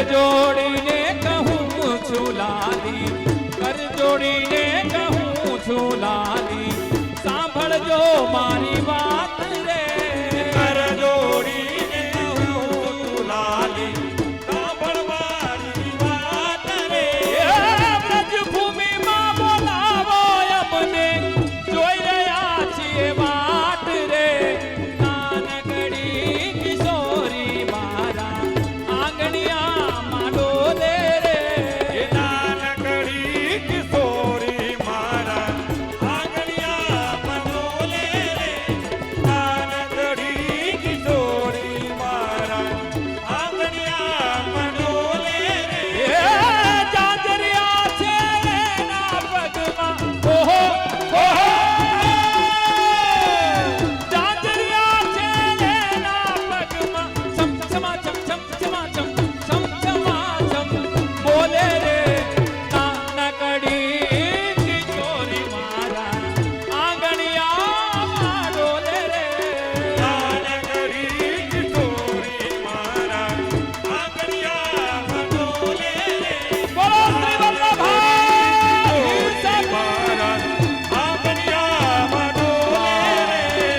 જોડીને કહું છું લાલી, કર જોડીને કહું છું લાલી, સાંભળજો મારી વાત રે. કર જોડીને કહું છું લાલી, સાંભળ મારી વાત રે. વ્રજભૂમિમાં બોલાવો અમને, જોઈ રહ્યા છીએ વાટ રે. નાનકડી કિશોરી મારા આંગણિયામાં ડોલે રે. નાનકડી કિશોરી મારા આંગણિયામાં ડોલે રે. નાનકડી કિશોરી મારા આંગણિયામાં ડોલે રે. જાજરિયા છે એના પગમાં, ઓહો ઓહો. જાજરિયા છે એના પગમાં, છમ છમા છમ છમ છમા છમ છમ છમા છમ બોલે રે. નાનકડી કિશોરી મારા આંગણિયામાં ડોલે રે. નાનકડી કિશોરી મારા આંગણિયામાં ડોલે રે. બોલો શ્રી વલ્લભભાઈ સાહેબ. મારા આંગણિયામાં ડોલે રે.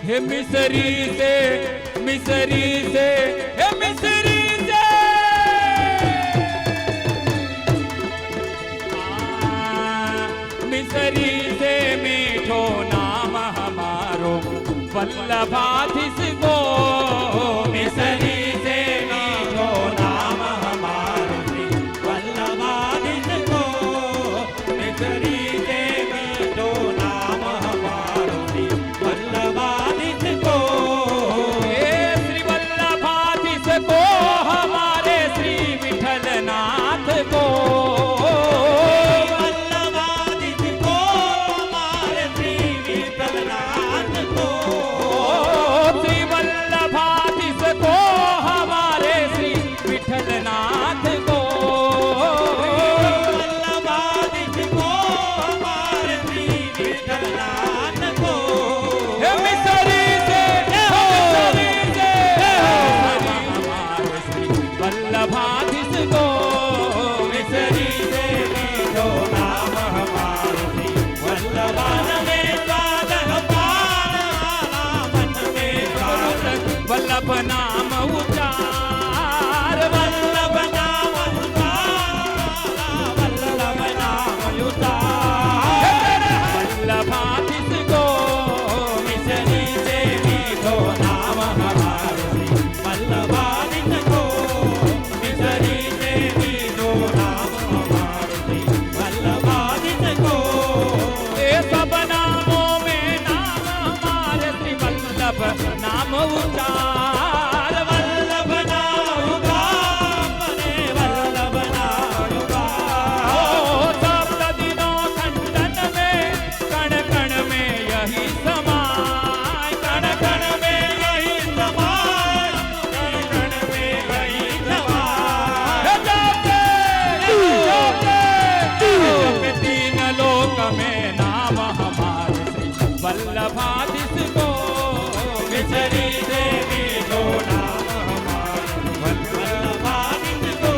हे मिसरी से, मिसरी से, हे मिसरी से. मिसरी से मीठो नाम हमारो वल्लभाधीश गो. मिसरी से मीठो नाम हमारो वल्लभाधीश को. मिसरी से मीठो नाम हमारो वल्लभाधीश को. हे श्री वल्लभाधीश को, हमारे श्री विठलनाथ को. वल्लभाधीश को हमारे श्री विठलनाथ को. श्री वल्लभाधीश को, हमारे श्री विठलनाथ को. वल्लभाधीश को हमारे श्री विठलनाथ को. हे मिसरी से, हे मिसरी से, हमारे श्री वल्लभाधीश को. मिसरी से मीठो नाम हमारो श्री वल्लभान में साधन पान आला मन में साधन. वल्लभ नाम उचार, वल्लभ नाम उतारा, वल्लभ नाम उतारा. वल्लभाधीश को. मिसरी से मीठो नाम हमारो श्री वल्लभाधीश को. मिसरी से मीठो नाम हमारो श्री वल्लभाधीश को. ये सब नामों में नाम हमारे श्री वल्लभ नाम उचार. वल्लभ नाम उतारे, वल्लभ नाम उतारे. ओ सप्त दिनों खंडन में, कण कण में यही समाय. कण कण में यही समाय, कण कण में यही समाय. जपते तीन लोक में नाम हमारे श्री वल्लभाधीश को. मिसरी से मीठो नाम हमारो वल्लभाधीश को.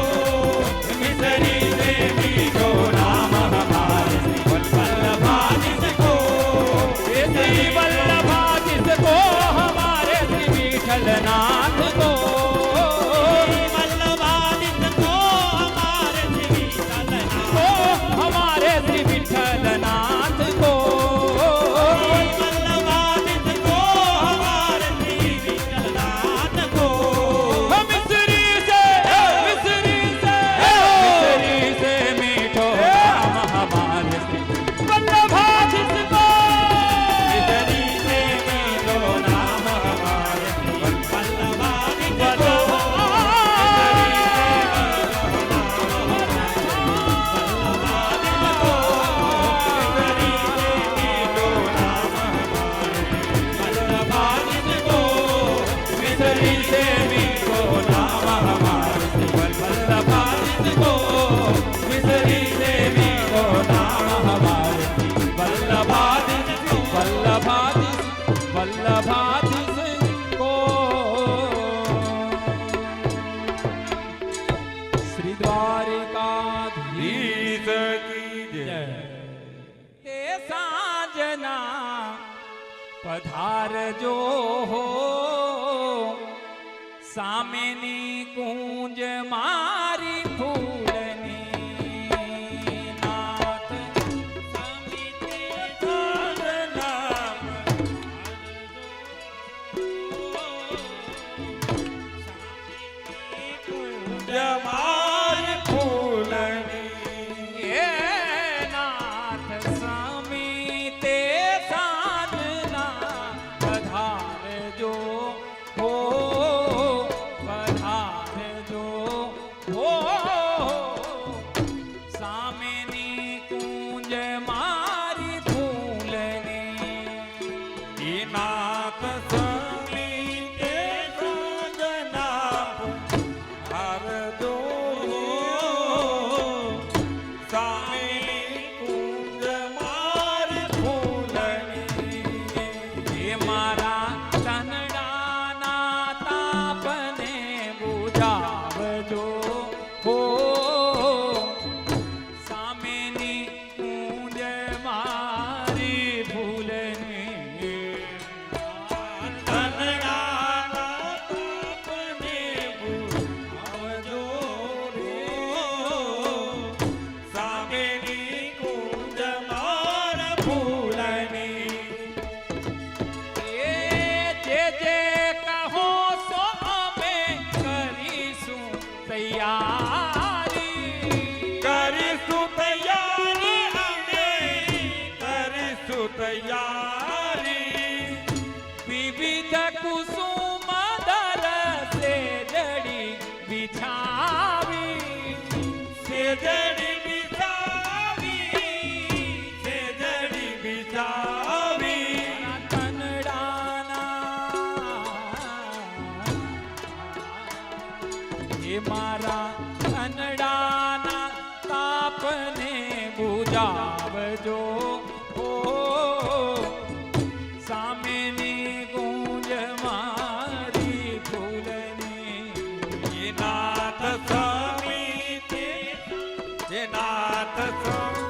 मिसरी से मीठो नाम हमारे श्री वल्लभाधीश को. श्री वल्लभ આંગના પધારજો હો સામેની કુંજ મારી ફૂલની નાથ જમાર ફૂલની એ નાથ સ્વામી તે સાધના પધારજો હો પધારજો હો સામેની કુંજ મારી ફૂલની નાથ સ્વામી કે સાધના પધારજો સામેની કુંજ મારી ફૂલની એ મારા તનડાના તાપને બુજાવજો હો સામેની કુંજ મારી ફૂલની તનડાના તાપને બુઝાવજો રે સામેની કુંજ માર ફૂલની એ જે કહો સો અમે કરીશું તૈયારી કરીશું તૈયારી અમે કરીશું તૈયારી વિવિધ કુસુમ દરસે જડી બિછાવી સેજડી બિછાવી સેજડી બિછાવી એ મારા અનડાના તાપને બુજાવજો હો સામેની ગુંજ મારી ફૂલની એ નાથ સ્વામી તે જે નાથ સ્વામી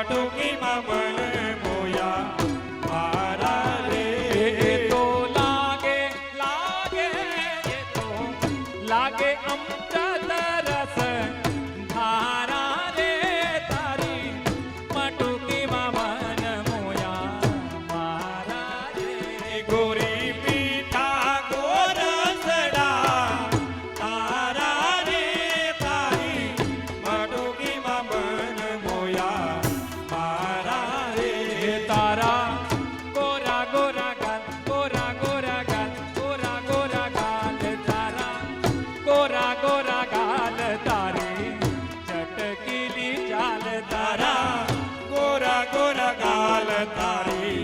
માટુકીમાં મન મોયા મારા રે. એ તો લાગે લાગે એ તો લાગે અમૃત રસ ધારા રે તારી માટુકીમાં મન મોયા મારા રે. ગોરી મીઠા ગોરસડા તારા રે તારી માટુકીમાં મન મોયા મારા રે. એ તારા ગોરા ગોરા ગાલ ગોરા ગોરા ગાલ ગોરા ગોરા ગાલ તારા ગોરા ગોરા ગાલ તારી ચટકીલી ચાલ તારા તારા ગોરા ગોરા ગાલ તારી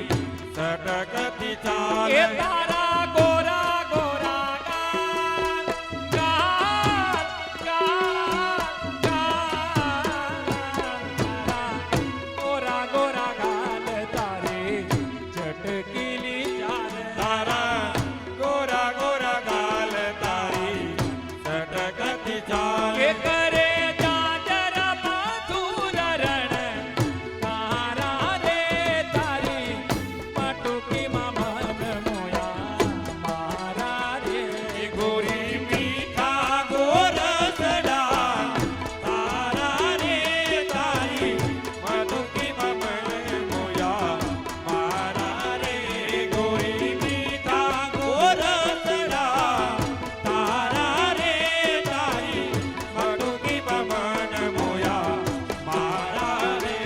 સટકતી ચાલ. એ તારા ગોરા ગોરા ગાલ ગાલ ગાલ ગાલ તારા ગોરા ગોરા ગાલ તારી ચટકીલી ચાલ તારા ગોરા ગોરા ગાલ તારી સટકતી ચાલ. કે કરે જાજર મધુર રણ તારા રે તારી માટુકીમાં મન મોયા મારા રે. ગોરી મીઠા ગોરસડા તારા રે તારી માટુકીમાં મન મોયા મારા રે. ગોરી મીઠા ગોરસડા તારા રે તારી માટુકીમાં મન મોયા મારા રે.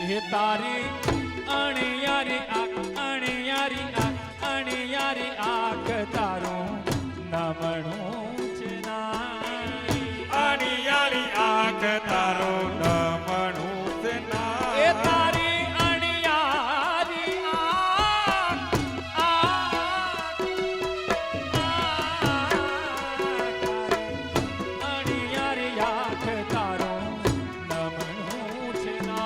હે તારી અણિયારી આંખ તારું નમણું છે ના. અણિયાળી આંખ તારો નમણું છે ના. એ તારી અણિયારી અણિયારી આંખ તારું નમણું છે ના.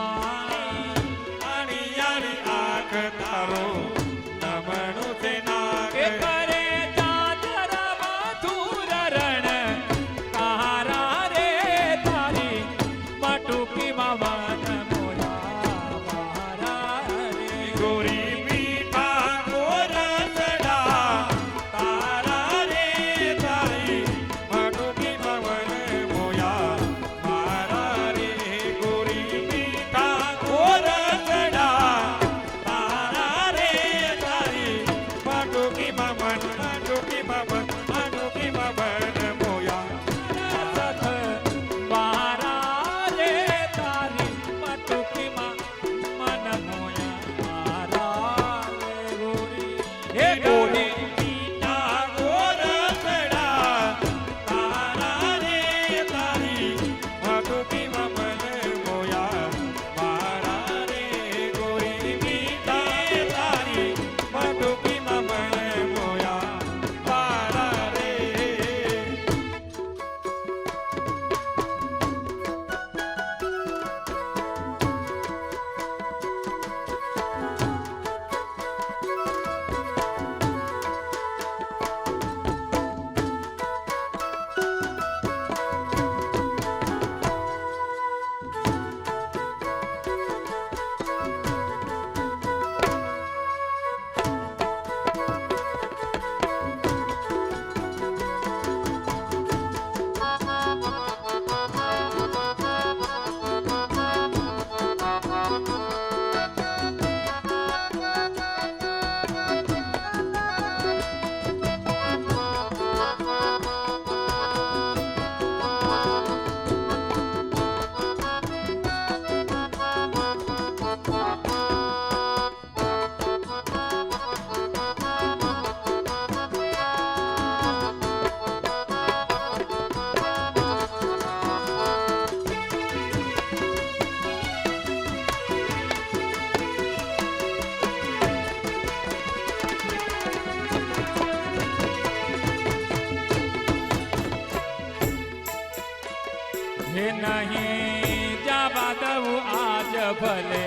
હે નહીં જાવા દઉં આજ ભલે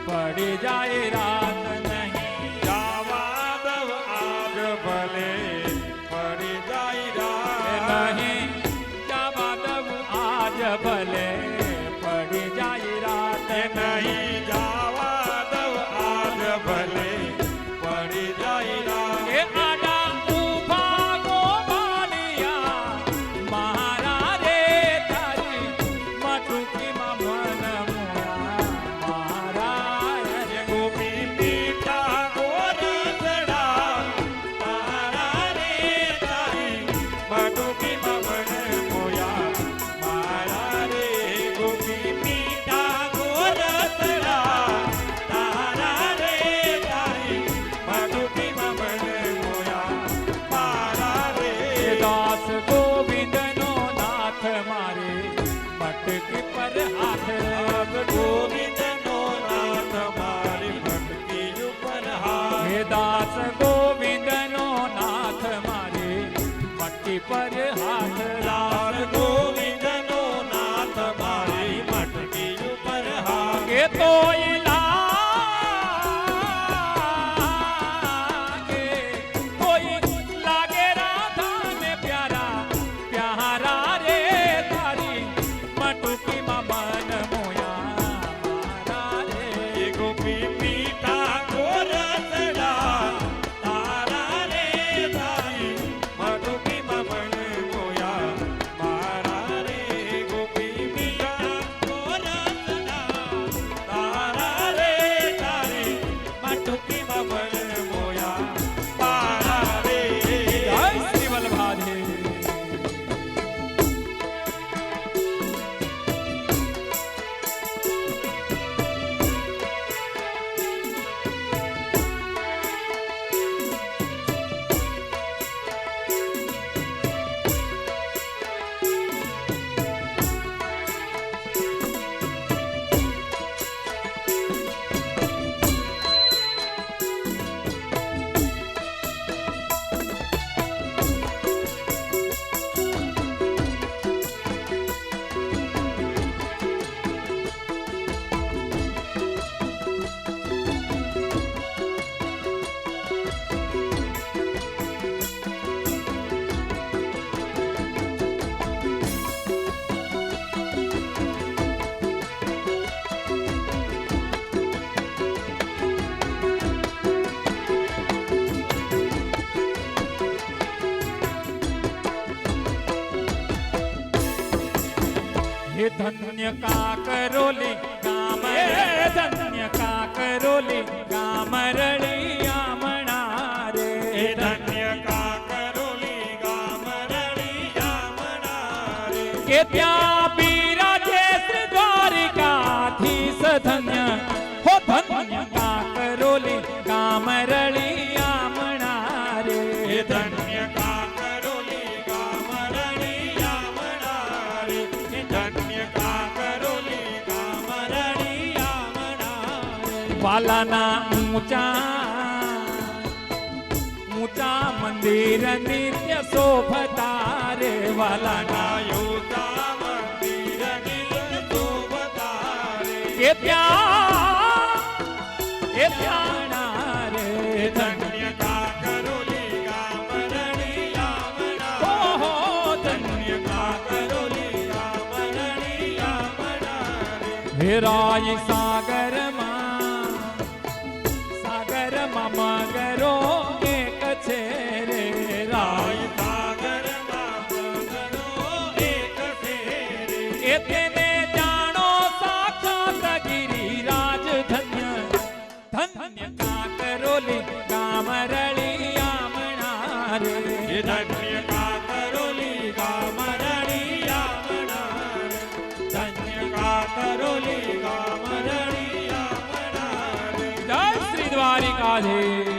પડી જાય રાત નહીં જાવા દવ આજ ભલે પડી જાય હે રાત નહીં જાવા દઉં આજ ભલે પડી જાય રાત નહીં જાવા દવ આજ ભલે પડી જાય રાત એ આડા ઊભા ગોવાળિયા મારા રે તારી મટુકીમાં મન મોરા મારા રે ગોપી મીઠા ગોરસડા તારા રે તારી બટુકી મવન મોયા મારા રે ગોપી મીઠા ગોરસડા તારા રે તારી બટુકી મવન મોયા મારા રે એ દાસ ગોવિંદનો નાથ મારે મટકી પર હાથ ગોવિંદનો નાથ મારી ભટકી ઉપર હાથ હે દાસ ગોવિંદનો નાથ મારે મટકી પર હાથ લાલ ગોવિંદનો નાથ મારી મટકી ઉપર હાથ કે તોય લાગે કોઈ લાગે રાધાને પ્યારા પ્યારા રે તારી મટુકીમાં મન મોયા મારા રે એ ગોપી મીઠા ગોરસડા તારા રે તારી મટુકી મમન મોયા મારા રે ગોપી મીઠા ગોરસડા તારા રે તારી મટુકી મમન મોયા મારા રે જય શ્રી વલ્લભાધીશ हे धन्य काकरोली गाम रे धन्य काकरोली गाम रळियामणा रे એ ધન્ય કાકરોલી ગામ રળિયામણા રે કે ત્યાં બિરાજે શ્રી દ્વારિકાધીશ ધન્ય હો ધન્ય કાકરોલી ગામ રળિયામણા રે એ ધન્ય કાકરોલી ગામ રળિયામણા રે એ ધન્ય કાકરોલી ગામ રળિયામણા રે વાલાના ઊંચા મંદિર નિત્ય શોભતા રે વાલાના યોગા મંદિર નિત્ય શોભતા રે કે ત્યાં રે ધન્ય કાકરોલી ગામ રળિયામણા ઓહો ધન્ય કાકરોલી ગામ રળિયામણા રે હેરાય સાગરમાં મગરો એક છે રે રાય સાગરમાં મગરો એક છે રે એ તેને જાણો સાક્ષાત ગિરિરાજ ધન્ય ધન્ય કાકરોલી ગામ રળિયામણા રે એ ધન્ય કાકરોલી ગામ રળિયામણા રે ધન્ય કાકરોલી ગામ રળિયામણા રે જય શ્રી દ્વારિકાધીશ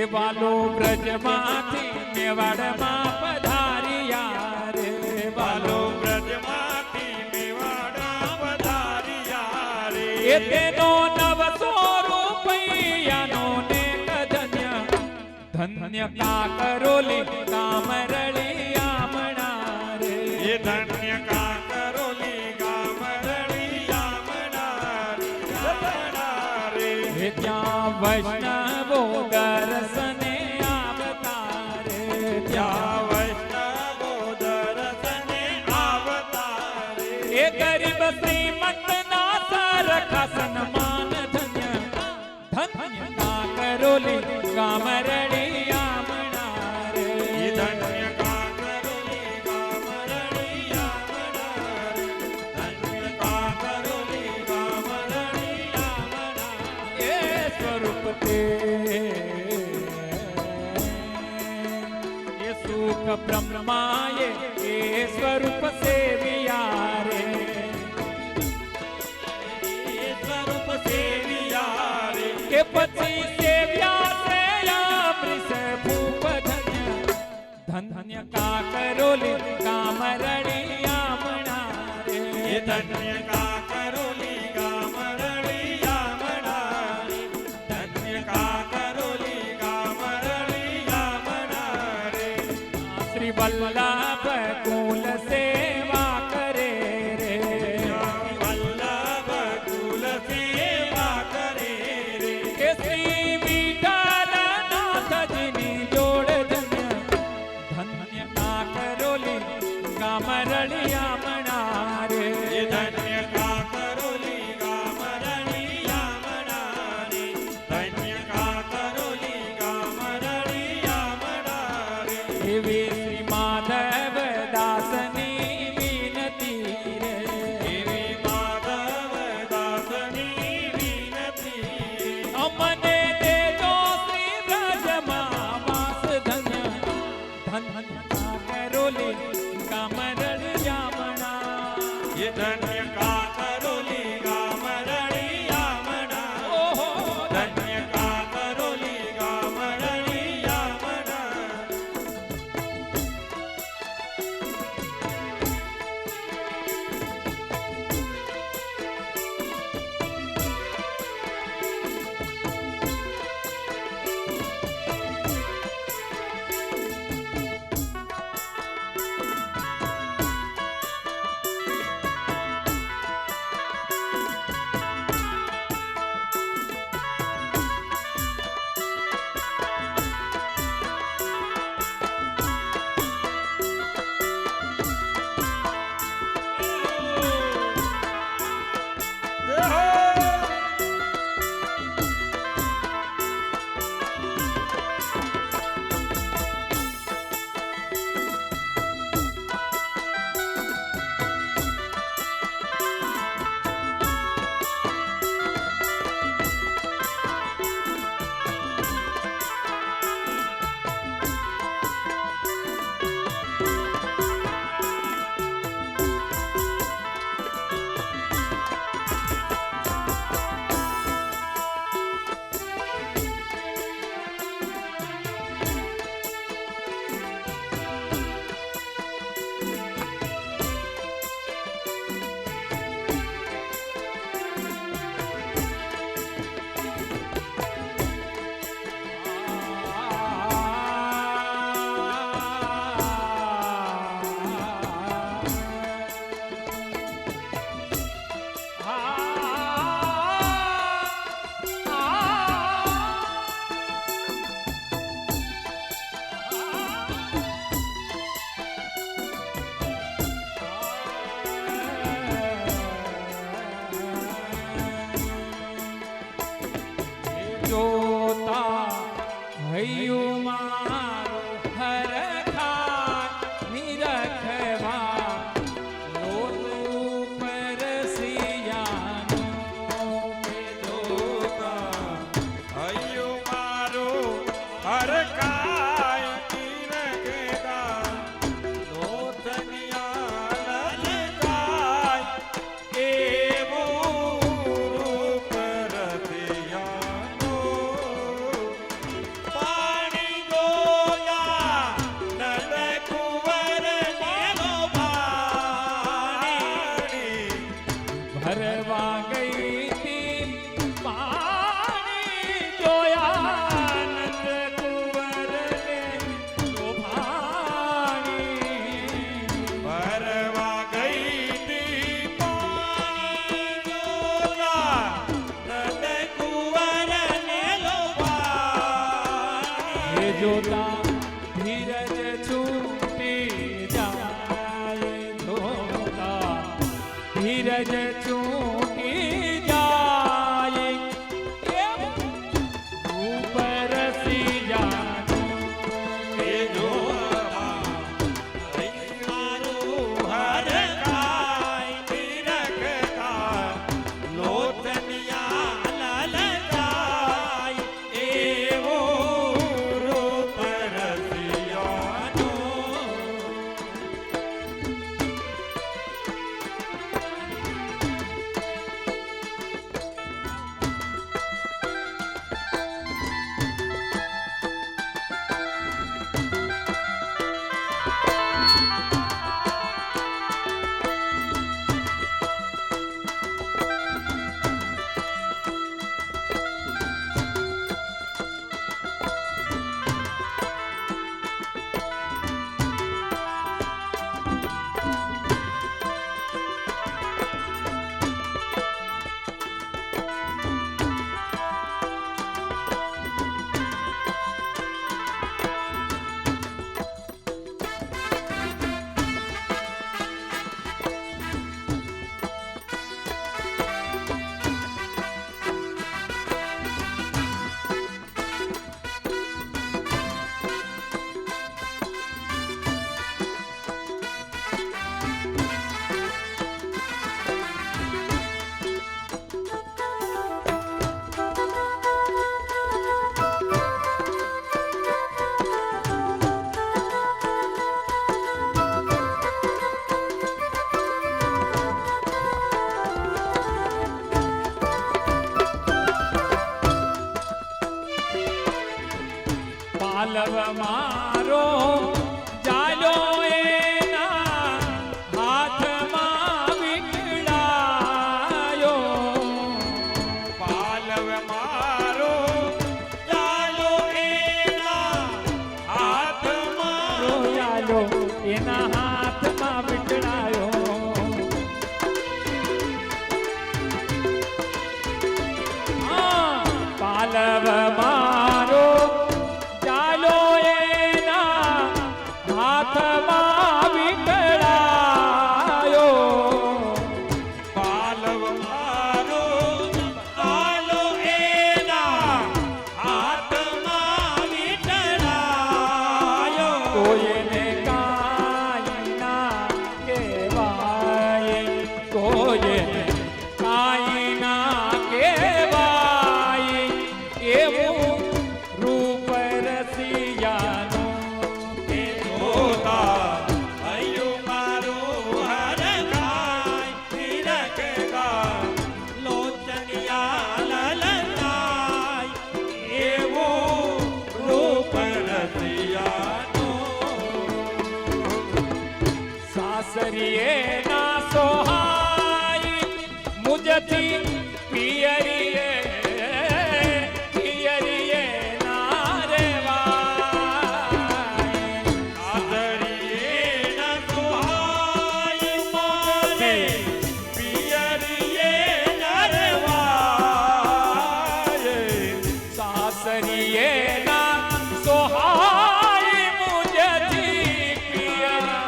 એ વાલો બ્રજમાંથી મેવાડમાં પધાર્યા રે બાલો વાલો બ્રજમાંથી મેવાડા પધાર્યા રે એ તેનો 900 રૂપિયાનો ને ધન્ય ધન્ય કાકરોલી કામરળી આમણા રે એ ધન્ય કાકરોલી ગામરળી આમણા રે એ ત્યાં વૈષ્ણવો દર્શને આવતા રે ત્યાં વૈષ્ણવો દર્શને આવતા રે એ ગરીબ શ્રીમંતના સરખા સન્માન ધન્ય ધન્ય કાકરોલી કામરળી આમણા રે એ ધન્ય કાકરોલી ગામરળી આમણા રે ધન્ય કાકરોલી ગામરળી આમણા એ સ્વરૂપ તે એ સુખ બ્રહ્માએ એ સ્વરૂપ સેવિયા રે એ સ્વરૂપ સેવિયા રે કે પછી સેવ્યા સે અમૃષ ભૂપ ધન્ય ધન્ય કાકરોલી કામરળી આમણા એ રે ધન્ય કાકરોલી ગામરળી આમણા રે ધન્ય કાકરોલી ગામરળી આમણા રે શ્રી વલ્લભ કુલ સેવા કરે રે વલ્લભ કુલ સેવા કરે રે કે શ્રી વિઠ્ઠલનાથજીની જોડ ધન્ય ધન્ય કાકરોલી કામરળી આમણા રે એ ધન્ય કાકરોલી ગામરળી આમણા રે ધન્ય કાકરોલી ગામરળી આમણા રે એવી શ્રી માધવ દાસની વિનતી રે એવી માધવ દાસની વિનતી અમને દેજો શ્રી બ્રજમાં વાસ ધન્ય ધન્ય કાકરોલી કામરળી આમણા એ ધન્ય કાકરોલી ગામરળી આમણા ઓહો ધન્ય કાકરોલી ગામરળી આમણા જોતા હૈયું મારું હરખાય નિરખવા લોલું પરસિયાનું જોતા હૈયું મારું હરખાય નિરખતા લોથનિયા લલકાય એવું રૂપ રતિયાનું ભરવા ગઈ તી પાણી જોયા નંદ કુંવરને શોભાણી. ભરવા ગઈ તી પાણીના નંદ કુંવરને લોભાણી. એ જોતા ધીરજ છૂટી જાય, જોતા ધીરજ છૂટી જાય. રૂપ રસિયાનું એ જોતા મારું હરખાય નિરખતા લોચનિયા લલચાય. એવો રૂપ રસિયાનું. પાલવ મારો ચાલો એના હાથમાં વિકળાયો. પાલવ મારો ચાલો એના હાથમાં. ચાલો એના હાથમાં વિકળાયો. પાલવ મારો ચાલો એના હાથમાં વિકળાયો. પાલવ મારો ચાલો એના હાથમાં વિટળાયો. કોઈને કાંઈ ના કહેવાય, કોઈને કાંઈ ના કહેવાય. એવું રૂપ રસિયાનું એ જોતા હૈયું મારું હરખાય નિરખતા લોચનિયા લલચાય. એવું રૂપ રસિયાનું. સાસરીએ ના સોહાય મુજથી પિયરીએ પિયરીએ ના રેવાય. આદરીએ ન સુહાય મારે પિયરીએ ન રહેવાય. સાસરીએ ના સોહાય મુજથી પિયરી.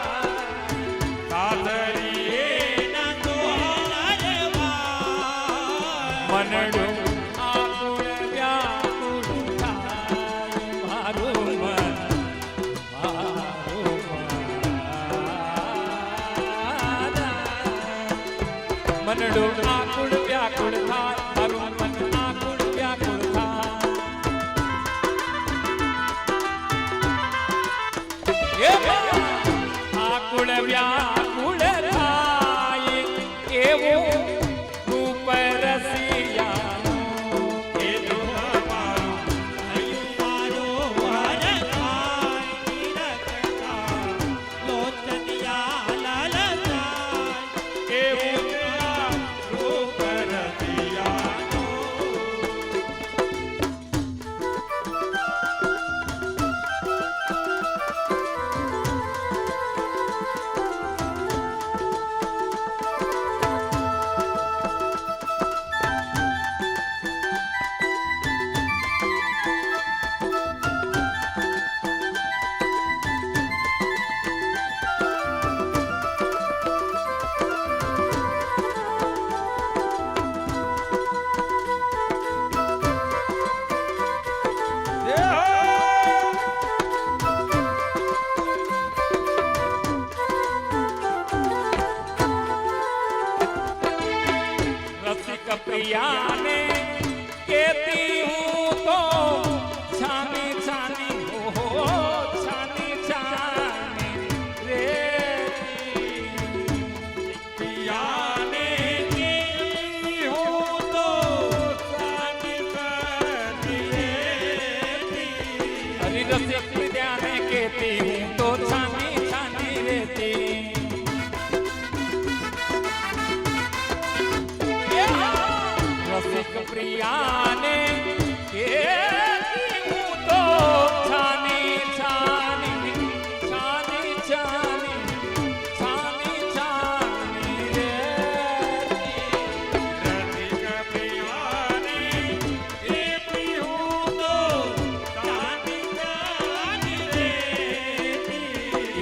આદરીએ ન સુહાય મનડું આકુળ વ્યાકુળ થાય મારું મન, મારું મન. મનડું આકુળ વ્યાકુળ થાય મારું મન, આકુળ વ્યાકુળ થાય. આકુળ વ્યાકુળ થાય એવું રૂપ રસિયાનું. એ જોતા મારું હૈયું મારું હરખાય નિરખતા લોચનિયા લલચાય. એવું प्रिया ने कहती हूँ तो छानी छानी हो छानी छानी रे पिया ने कहती हूँ तो छानी छानी रहती। हरि रसिक प्रिया ने कहती हूँ तो छानी छानी रहती। रसिक प्रिया ने कहती हूँ तो छानी छानी छानी छानी छानी छानी रहती। रसिक प्रिया ने कहती हूँ तो छानी छानी रहती।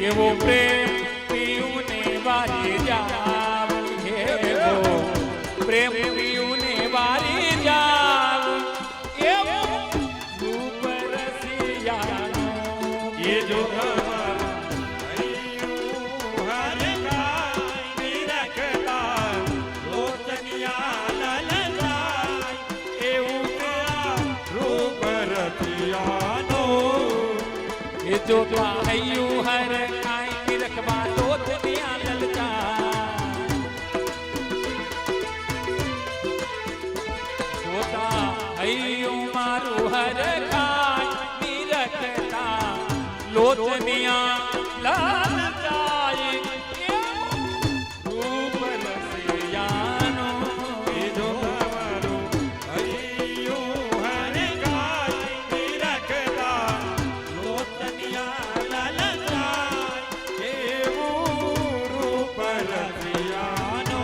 ये वो प्रेम पीने वाली जान है वो प्रेम पीने वाली जान ये वो रूप रसियानो। ये जो हरियो हर गाय रखता लोचनिया ललचाय એવું રૂપ રતિયાનો। ये जो पायु हर आई रखवा तो दुनिया ललचा। जोता हयु मारू हर खाई रखता लोचनिया ललचाए रूप रसियानो। ये जो તમારું હરિયો હર ગાય રખતા લોચનિયા લલચાય એવું રૂપ રતિયાનો।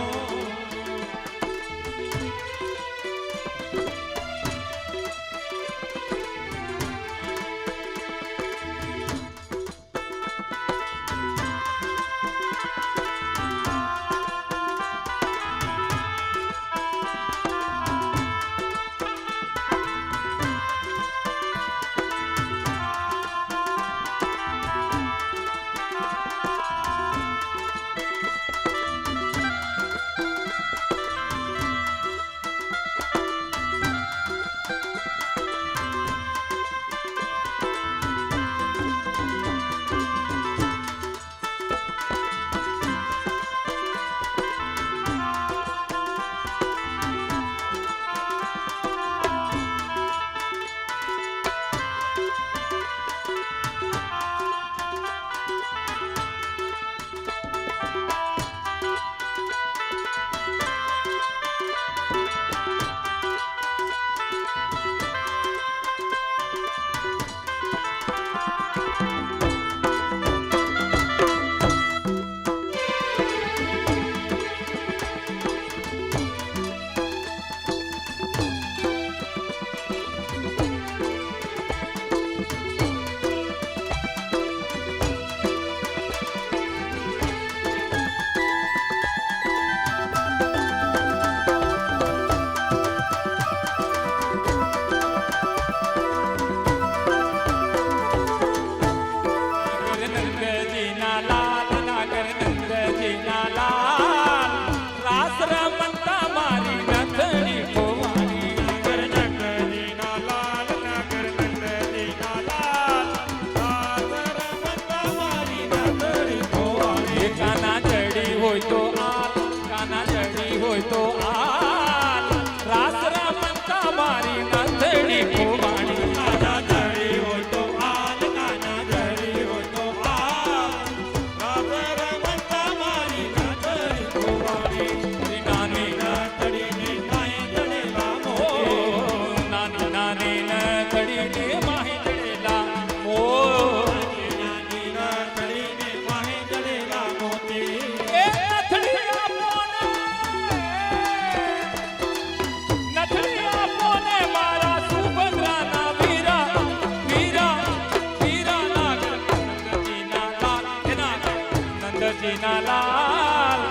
લાલ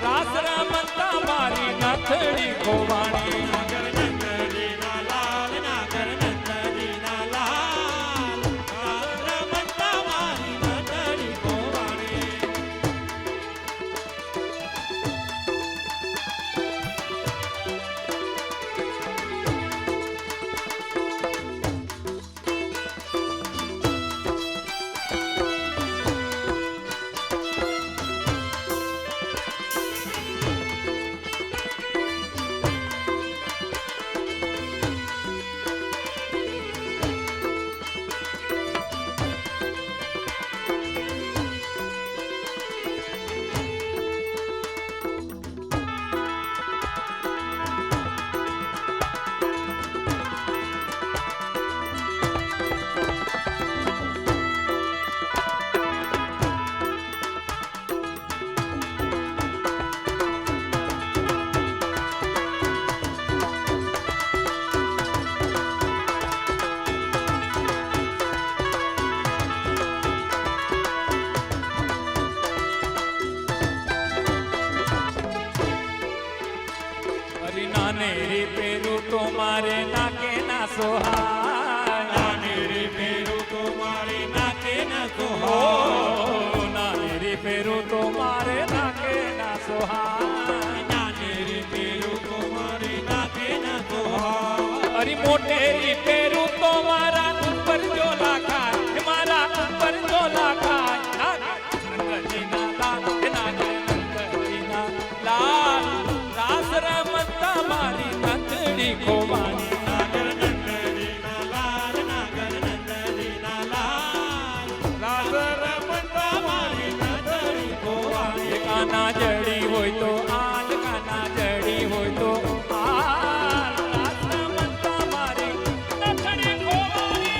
રાસ રમતા મારી નથડી ખોવાણી નાગર નંદજીના લાલ નાગર નંદજીના લાલ રમતા મારી નટડી ગોવાણી अरे नाने रे पेरू तो मारे नाके ना सोहाय નાને રે પેરું તો મારે નાકે ન ओ સોહાય नाने रे पेरू तो मारे नाके ना सोहाय નાને રે પેરું તો મારે નાકે ન સોહાય अरे मोटे रे पेरू तो मारा ऊपर झोला खाए मारा ऊपर झोला खाए नंदजीना लाल नंदजीना लाल रास रमता मारी नथड़ी खोवानी નાગર નંદજીના લાલ નાગર નંદજીના લાલ રાસ રમતા મારી નથડી ખોવાણી काना जड़ी होय तो आल काना जड़ी होय तो आल रास रमता मारी नथड़ी खोवानी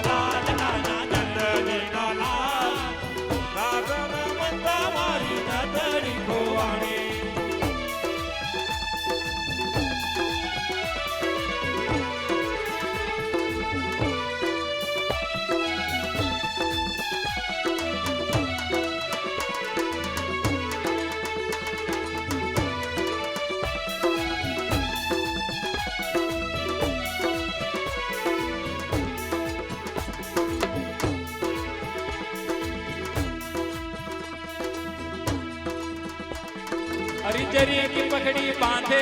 લાલ નાના નંદજીના લાલ રાસ રમતા મારી નથડી ખોવાણી हरी जरी की पकड़ी बांधे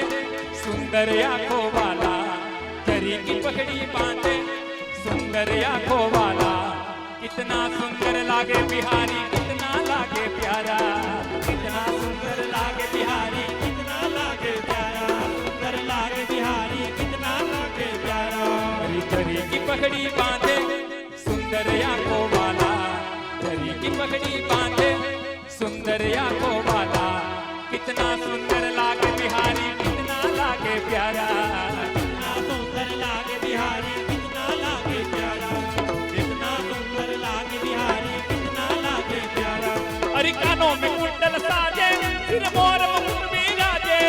सुंदर आंखों वाला जरी की पकड़ी बांधे सुंदर आंखों वाला कितना सुंदर लागे बिहारी कितना लागे प्यारा कितना सुंदर लागे बिहारी कितना लागे प्यारा सुंदर लागे बिहारी कितना लागे प्यारा हरी जरी की पकड़ी बांधे सुंदर आंखों वाला जरी की पकड़ी बांधे सुंदर आंखों वाला कितना सुंदर लागे बिहारी कितना लागे प्यारा कितना सुंदर लागे बिहारी कितना लागे प्यारा कितना सुंदर लागे बिहारी कितना लागे प्यारा अरे कानों में कुंडल साजे सिर मोर मुकुट बिराजे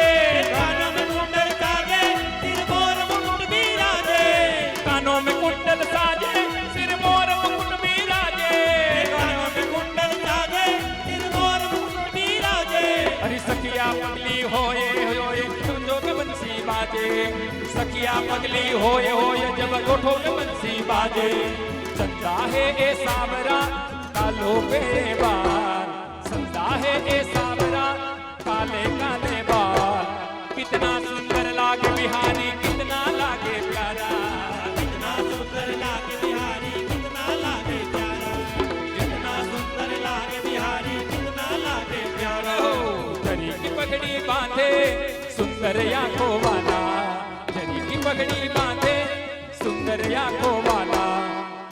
कानों में कुंडल साजे सिर मोर मुकुट बिराजे कानों में कुंडल साजे सिर मोर मुकुट बिराजे कानों में कुंडल साजे सिर मोर मुकुट बिराजे अरे सखिया पगली होए होए समझो के बंसी बाजे सखिया पगली होए जब गोठो के बंसी बाजे संता है ए सावरा कालो पे बाल संता है ए सावरा काले काले बाल कितना सुंदर लागे बिहारी कितना लागे प्यारा कितना सुंदर लागे बिहारी कितना लागे प्यारा कितना सुंदर लागे बिहारी कितना लागे प्यारा जरी की पगड़ी बांधे सुंदर आंखों वाला जरी की पगड़ी बांधे सुंदर आंखों वाला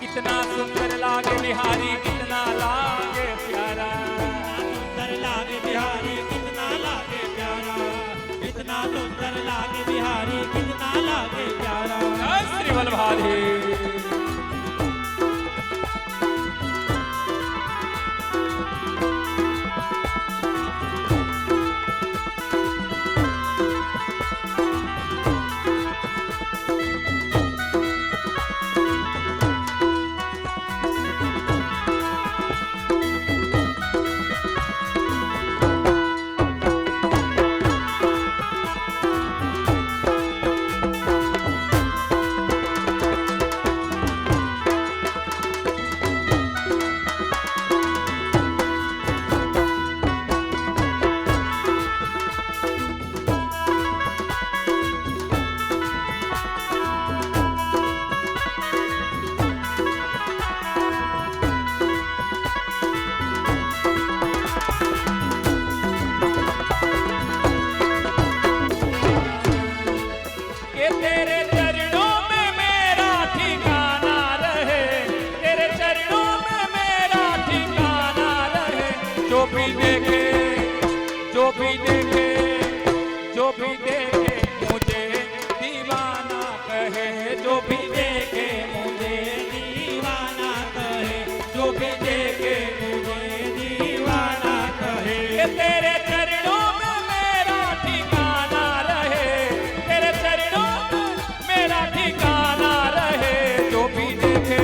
कितना सुंदर लागे बिहारी कितना लागे प्यारा सुंदर लागे बिहारी कितना लागे प्यारा कितना सुंदर लागे बिहारी कितना लागे प्यारा जय श्री बलभारी ये तेरे चरणों में मेरा ठिकाना रहे तेरे चरणों में मेरा ठिकाना रहे जो भी देखे जो भी देखे जो भी देखे मुझे दीवाना कहे जो भी देखे मुझे दीवाना कहे जो भी देखे मुझे दीवाना कहे ये तेरे चरणों में मेरा ठिकाना रहे तेरे चरणों में मेरा ठिकाना रहे जो भी देखे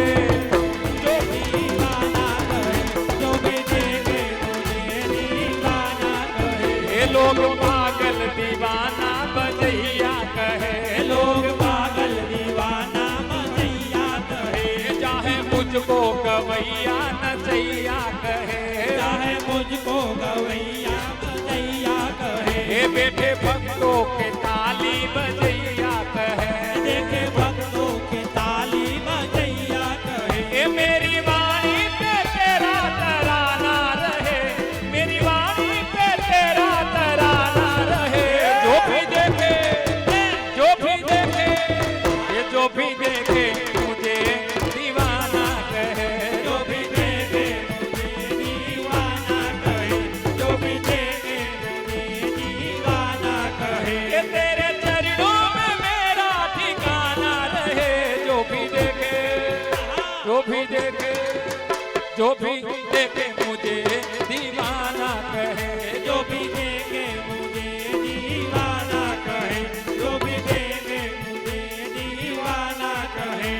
जो दीवाना कहे जो भी देखे मुझे दीवाना कहे ये लोग पागल दीवाना बजैया कहे, चाहे मुझको गवैया बजैया कहे, हे बेटे भक्तों के ताली बजैया कहे, देखे भक्तों के ताली बजैया कहे, हे मेरी वाणी पे तेरा तराना रहे, मेरी वाणी पे तेरा तराना रहे। जो भी देखे, जो भी देखे, ये जो भी देखे मुझे दीवाना कहे, जो भी देखे मुझे दीवाना कहे, जो भी देखे मुझे दीवाना कहे, ये तेरे चरणों में मेरा ठिकाना रहे। जो भी देखे, जो भी देखे, जो भी देखे मुझे दीवाना कहे, जो भी देखे मुझे दीवाना कहे, जो भी देखे मुझे दीवाना कहे।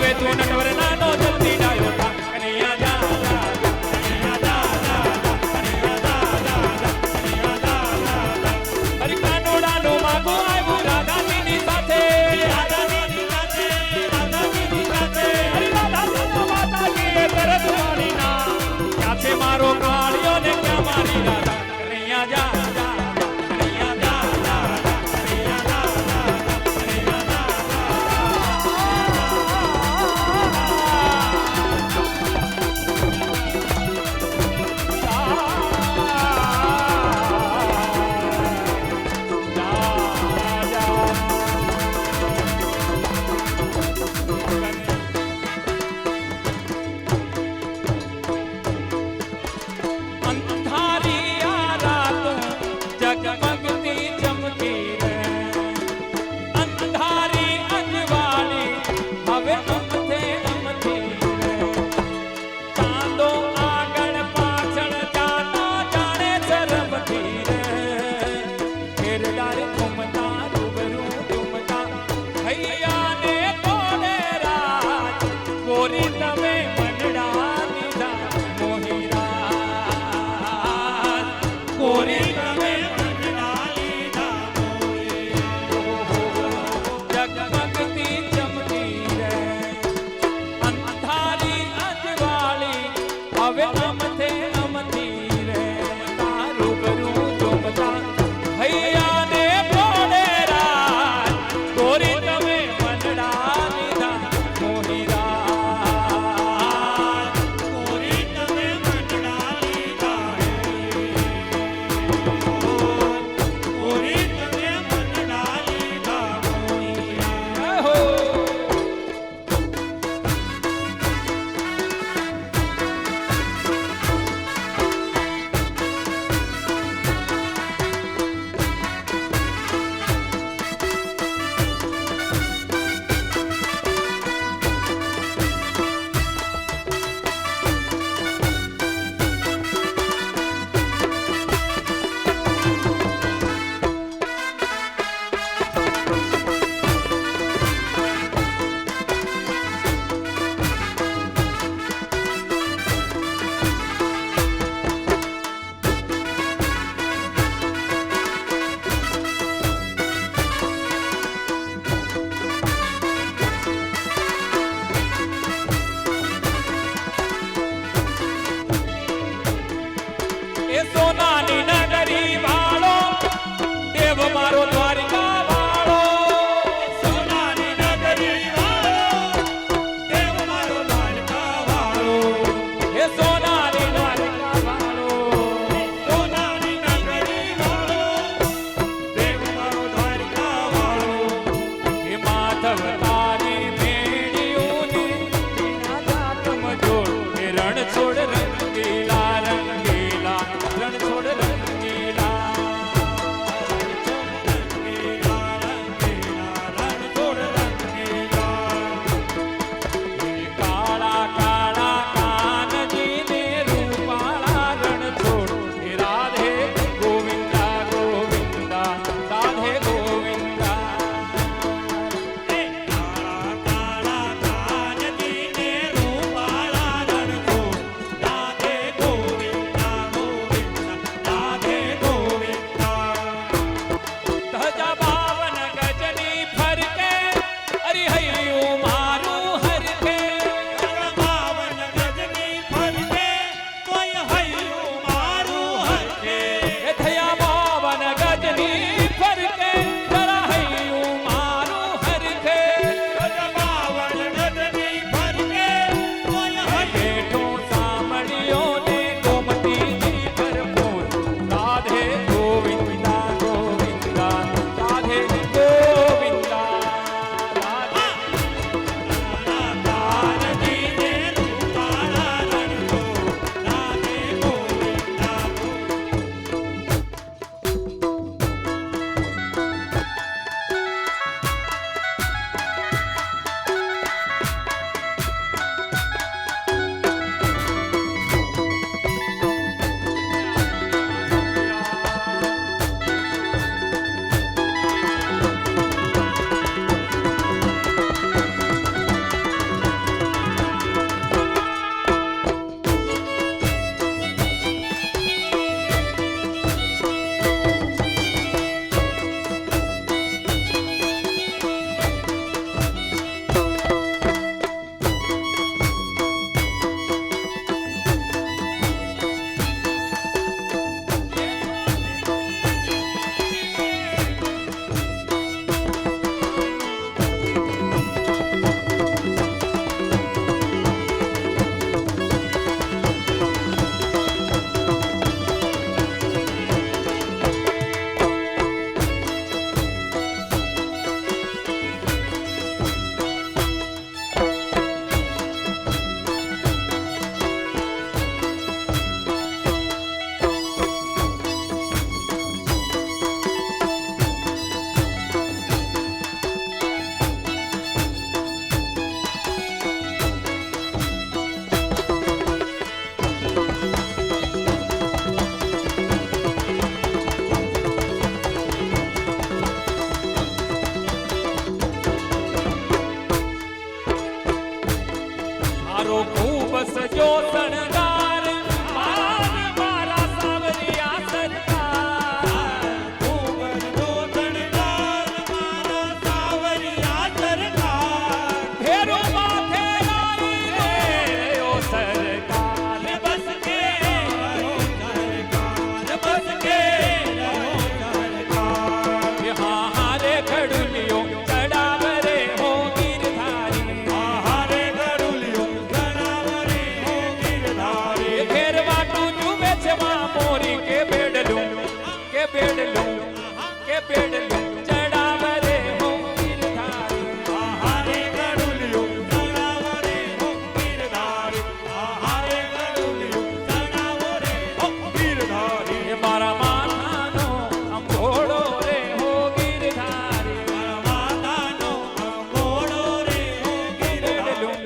હવે તું નટવર નાનો જલ્દી ડાયો થા કનૈયા જા જા કનૈયા જા જા કનૈયા જા જા કનૈયા જા જા હરી કાનોડાનો માગો આવ્યું રાધાજીની સાથે રાધાજીની સાથે રાધાજીની સાથે હરી રાધાજીના માતાજીએ તરત મારી ના ક્યાં છે મારો કાળિયો ને ક્યાં મારી રાધા કનૈયા જા જા કનૈયા જા જા કનૈયા જા જા કનૈયા જા જા મારો ખૂબ સજો શણગાર મારા સાવરિયા સરકાર ખૂબ સજો શણગાર મારા સાવરિયા સરકાર ફેરો માથે આવી રે ઓ સરકાર બસ કે સરકાર બસ કે સરકાર હા હારે ખડુલિયો ચડાવ રે હો ગીરધારી હારે ગરુલિયો ચડાવ રે હો ગીરધારી ફેરવાટું જુએ છે માં મોરી કે બેડલું કે બેડલું કે બેડલું ચડાવ રે હો ગીરધારી હારે ગરુલિયો ચડાવ રે હો ગીરધારી હારે ગરુલિયો ચડાવ રે હો ગીરધારી એ મારા માથાનો અંભોળો રે હો ગીરધારી માતાનો ઘોડો રે હો ગીરધારી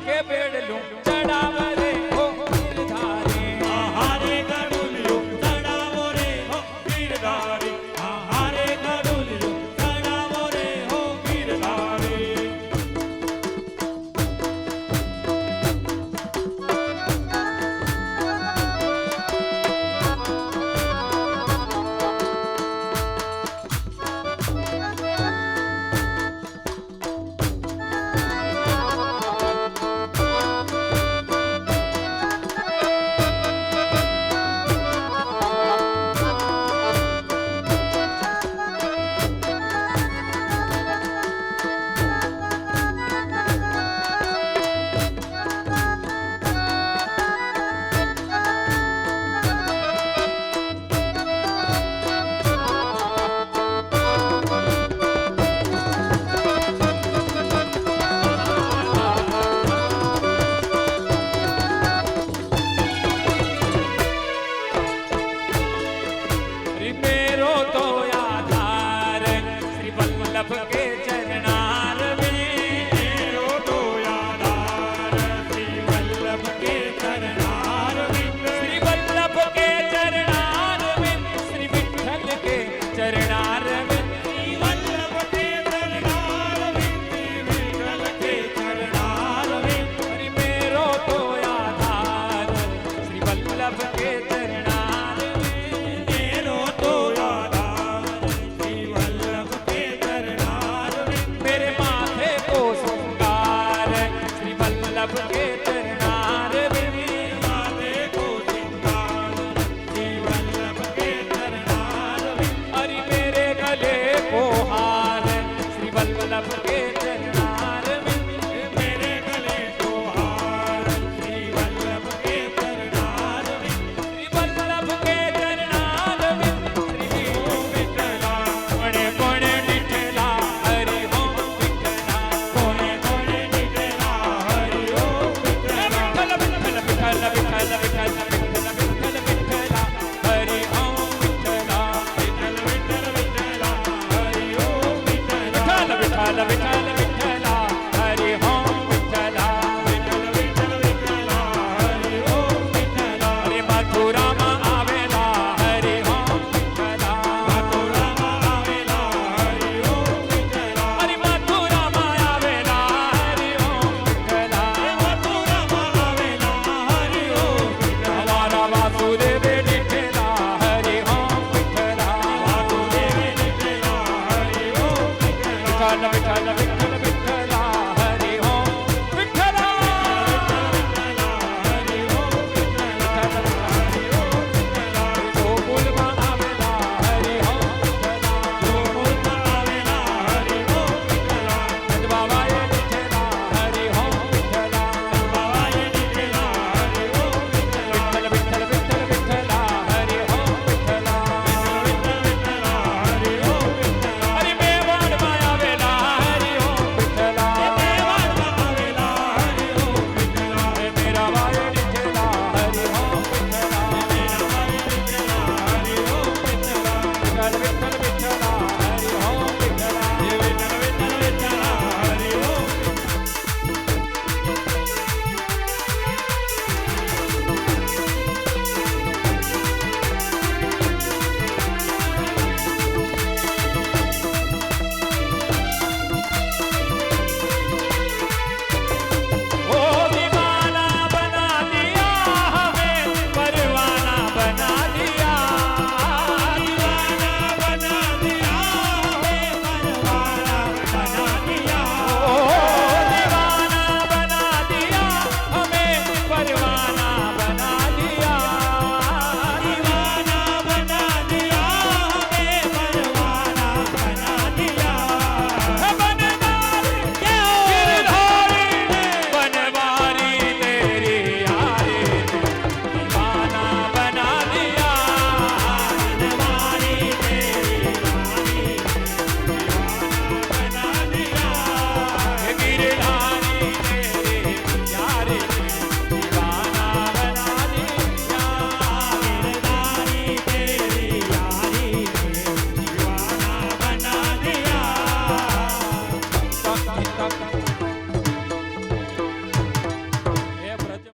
કે બેડલું ચડાવ રે હો ગીરધારી હારે ગરુલિયો ચડાવ રે હો ગીરધારી હારે ગરુલિયો ચડાવ રે હો ગીરધારી मेरो तो आधार श्री वल्लभ के चरणार में मेरो तो यादार श्री वल्लभ के चरणार विंद श्री वल्लभ के चरणार में श्री विठ्ठल के चरणार में श्री वल्लभ के चरणार विंद विठ्ठल के चरणार विंद हरि मेरो तो आधार श्री वल्लभ के चरणार में मेरो तो यादार श्री वल्लभ के चरणार विंद मेरे माथे को श्रृंगार श्री वल्लभ के